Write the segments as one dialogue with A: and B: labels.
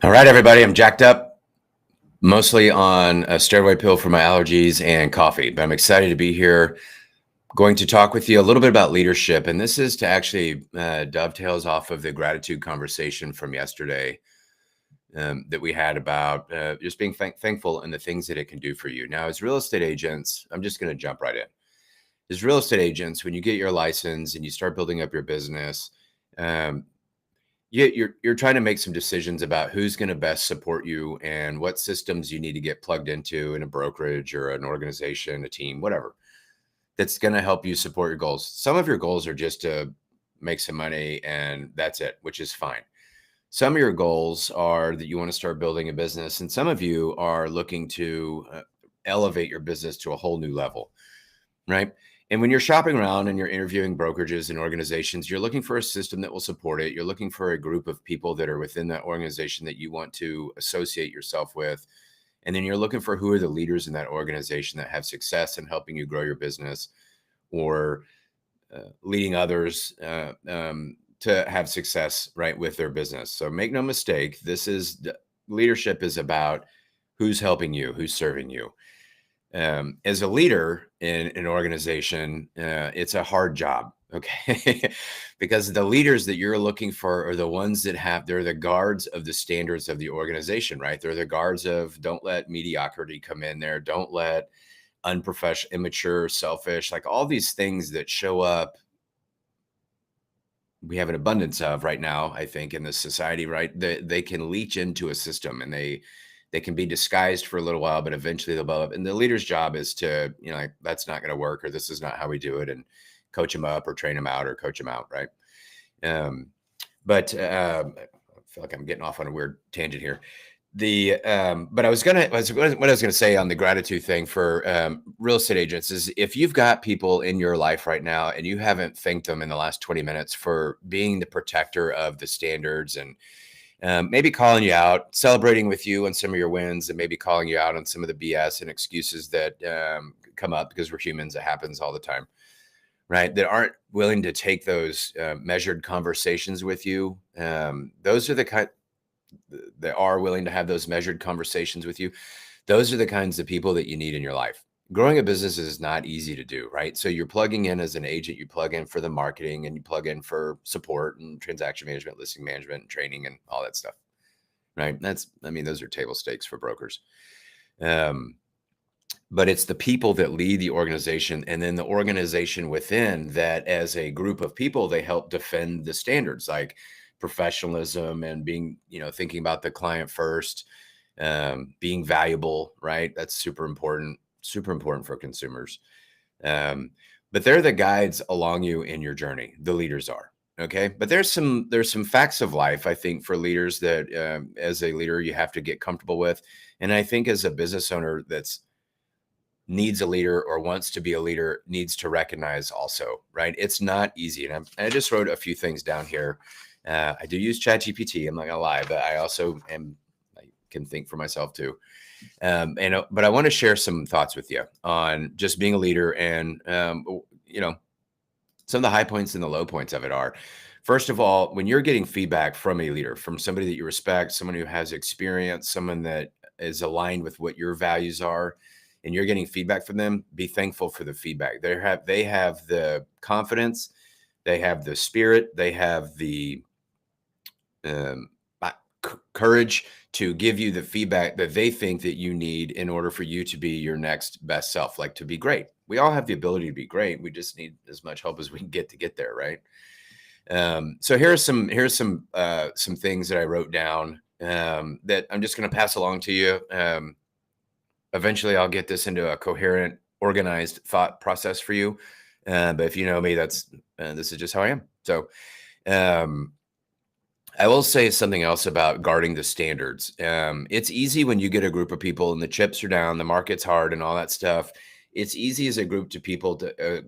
A: All right, everybody, I'm jacked up mostly on a steroid pill for my allergies and coffee, but I'm excited to be here. Going to talk with you a little bit about leadership, and this is to actually dovetails off of the gratitude conversation from yesterday that we had about just being thankful and the things that it can do for you. Now, as real estate agents, I'm just going to jump right in. As real estate agents, when you get your license and you start building up your business, um, you're trying to make some decisions about who's going to best support you and what systems you need to get plugged into in a brokerage or an organization, a team, whatever, that's going to help you support your goals. Some of your goals are just to make some money and that's it, which is fine. Some of your goals are that you want to start building a business, and some of you are looking to elevate your business to a whole new level, right? And when you're shopping around and you're interviewing brokerages and organizations, you're looking for a system that will support it. You're looking for a group of people that are within that organization that you want to associate yourself with. And then you're looking for who are the leaders in that organization that have success in helping you grow your business or leading others to have success, right, with their business. So make no mistake, leadership is about who's helping you, who's serving you. As a leader in an organization, it's a hard job, okay? Because the leaders that you're looking for are the ones they're the guards of the standards of the organization, right? They're the guards of don't let mediocrity come in there. Don't let unprofessional, immature, selfish, like all these things that show up. We have an abundance of right now, I think, in this society, right? They can leach into a system and they can be disguised for a little while, but eventually they'll blow up. And the leader's job is to, like, that's not going to work, or this is not how we do it, and coach them up or train them out or coach them out, right? Um, but I feel like I'm getting off on a weird tangent here. But what I was gonna say on the gratitude thing for real estate agents is if you've got people in your life right now and you haven't thanked them in the last 20 minutes for being the protector of the standards and maybe calling you out, celebrating with you on some of your wins, and maybe calling you out on some of the BS and excuses that come up because we're humans. It happens all the time, right? That aren't willing to take those measured conversations with you. Those are the kind that are willing to have those measured conversations with you. Those are the kinds of people that you need in your life. Growing a business is not easy to do, right? So you're plugging in as an agent, you plug in for the marketing and you plug in for support and transaction management, listing management, and training and all that stuff, right? Those are table stakes for brokers. But it's the people that lead the organization and then the organization within that as a group of people, they help defend the standards like professionalism and being, thinking about the client first, being valuable, right? That's super important for consumers. But they're the guides along you in your journey. The leaders are. Okay. But there's some facts of life, I think, for leaders that as a leader, you have to get comfortable with. And I think as a business owner that's needs a leader or wants to be a leader needs to recognize also, right? It's not easy. And I just wrote a few things down here. I do use ChatGPT. I'm not gonna lie, but I can think for myself too. But I want to share some thoughts with you on just being a leader and, some of the high points and the low points of it are, first of all, when you're getting feedback from a leader, from somebody that you respect, someone who has experience, someone that is aligned with what your values are, and you're getting feedback from them, be thankful for the feedback. They have the confidence, they have the spirit, they have the um, courage to give you the feedback that they think that you need in order for you to be your next best self, like to be great. We all have the ability to be great. We just need as much help as we can get to get there, right? So here's some things that I wrote down that I'm just going to pass along to you. Eventually, I'll get this into a coherent, organized thought process for you. But if you know me, this is just how I am. So I will say something else about guarding the standards. It's easy when you get a group of people and the chips are down, the market's hard, and all that stuff. It's easy as a group to people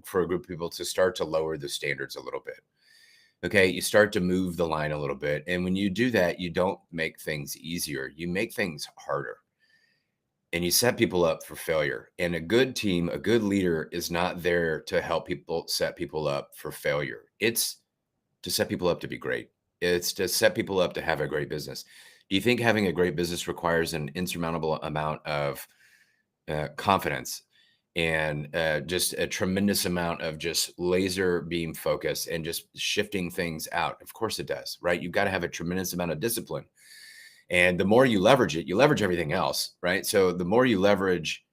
A: for a group of people to start to lower the standards a little bit. Okay, you start to move the line a little bit, and when you do that, you don't make things easier. You make things harder. And you set people up for failure. And a good team, a good leader is not there to help people set people up for failure. It's to set people up to be great. It's to set people up to have a great business. Do you think having a great business requires an insurmountable amount of confidence and just a tremendous amount of just laser beam focus and just shifting things out? Of course it does, right? You've got to have a tremendous amount of discipline. And the more you leverage it, you leverage everything else, right? So the more you leverage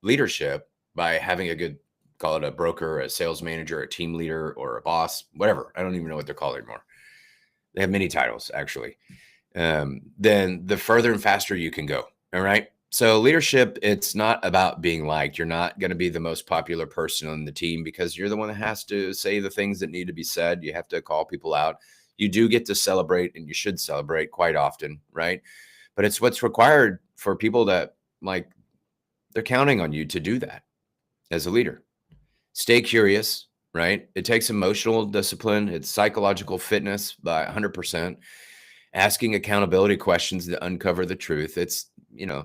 A: leadership by having a good, call it a broker, a sales manager, a team leader, or a boss, whatever. I don't even know what they're called anymore. They have many titles, actually. Then the further and faster you can go. All right. So leadership, it's not about being liked. You're not going to be the most popular person on the team because you're the one that has to say the things that need to be said. You have to call people out. You do get to celebrate, and you should celebrate quite often, right? But it's what's required for people that, like, they're counting on you to do that as a leader. Stay curious, right? It takes emotional discipline. It's psychological fitness by 100%. Asking accountability questions that uncover the truth. It's,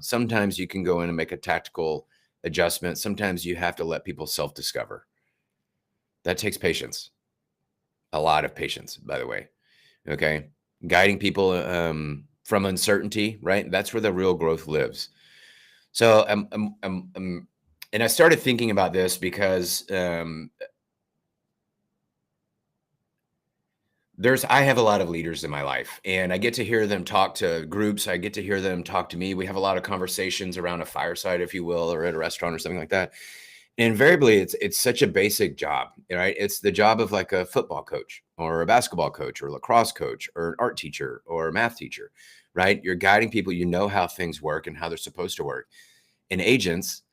A: sometimes you can go in and make a tactical adjustment. Sometimes you have to let people self-discover. That takes patience. A lot of patience, by the way. Okay. Guiding people from uncertainty, right? That's where the real growth lives. So, and I started thinking about this because I have a lot of leaders in my life, and I get to hear them talk to groups. I get to hear them talk to me. We have a lot of conversations around a fireside, if you will, or at a restaurant or something like that. And invariably, it's such a basic job, right? It's the job of like a football coach or a basketball coach or a lacrosse coach or an art teacher or a math teacher, right? You're guiding people. You know how things work and how they're supposed to work. And agents,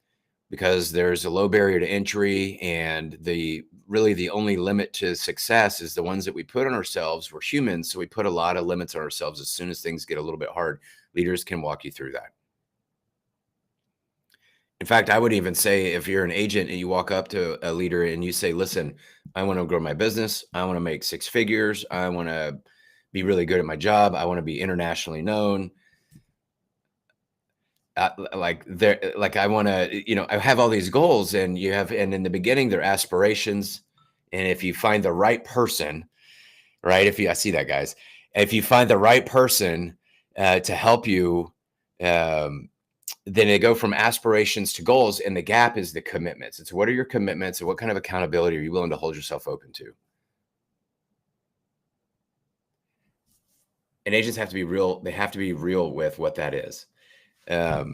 A: because there's a low barrier to entry, and really the only limit to success is the ones that we put on ourselves. We're humans, so we put a lot of limits on ourselves. As soon as things get a little bit hard, leaders can walk you through that. In fact, I would even say if you're an agent and you walk up to a leader and you say, listen, I want to grow my business. I want to make six figures. I want to be really good at my job. I want to be internationally known. I want to, I have all these goals, and and in the beginning, they're aspirations. And if you find the right person, right? I see that, guys, if you find the right person to help you, then they go from aspirations to goals. And the gap is the commitments. It's what are your commitments and what kind of accountability are you willing to hold yourself open to? And agents have to be real. They have to be real with what that is. You're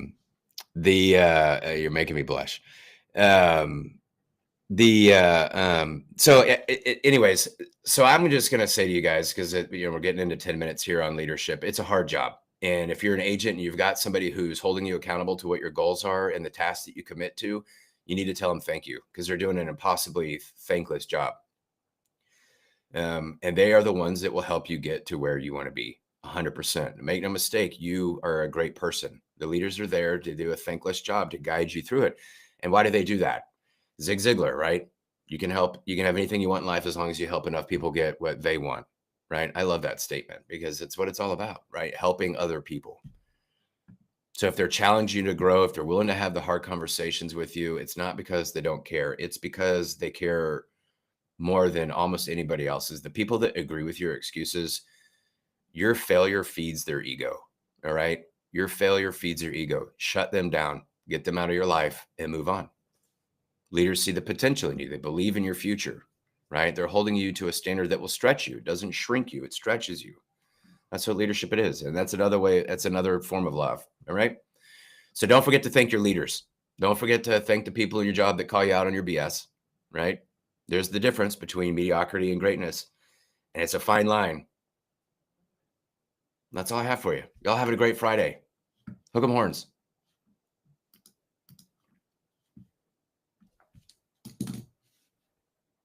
A: making me blush. Anyways, so I'm just going to say to you guys, because we're getting into 10 minutes here on leadership. It's a hard job. And if you're an agent and you've got somebody who's holding you accountable to what your goals are and the tasks that you commit to, you need to tell them thank you, because they're doing an impossibly thankless job. And they are the ones that will help you get to where you want to be 100%. Make no mistake, you are a great person. The leaders are there to do a thankless job to guide you through it. And why do they do that? Zig Ziglar, right? You can have anything you want in life as long as you help enough people get what they want, right? I love that statement because it's what it's all about, right? Helping other people. So if they're challenging you to grow, if they're willing to have the hard conversations with you, it's not because they don't care. It's because they care more than almost anybody else's. The people that agree with your excuses, your failure feeds their ego. All right. Your failure feeds their ego. Shut them down, get them out of your life, and move on. Leaders see the potential in you. They believe in your future, right? They're holding you to a standard that will stretch you. It doesn't shrink you. It stretches you. That's what leadership it is. And that's another way. That's another form of love. All right. So don't forget to thank your leaders. Don't forget to thank the people in your job that call you out on your BS, right? There's the difference between mediocrity and greatness. And it's a fine line. That's all I have for you. Y'all have a great Friday. Hook 'em horns.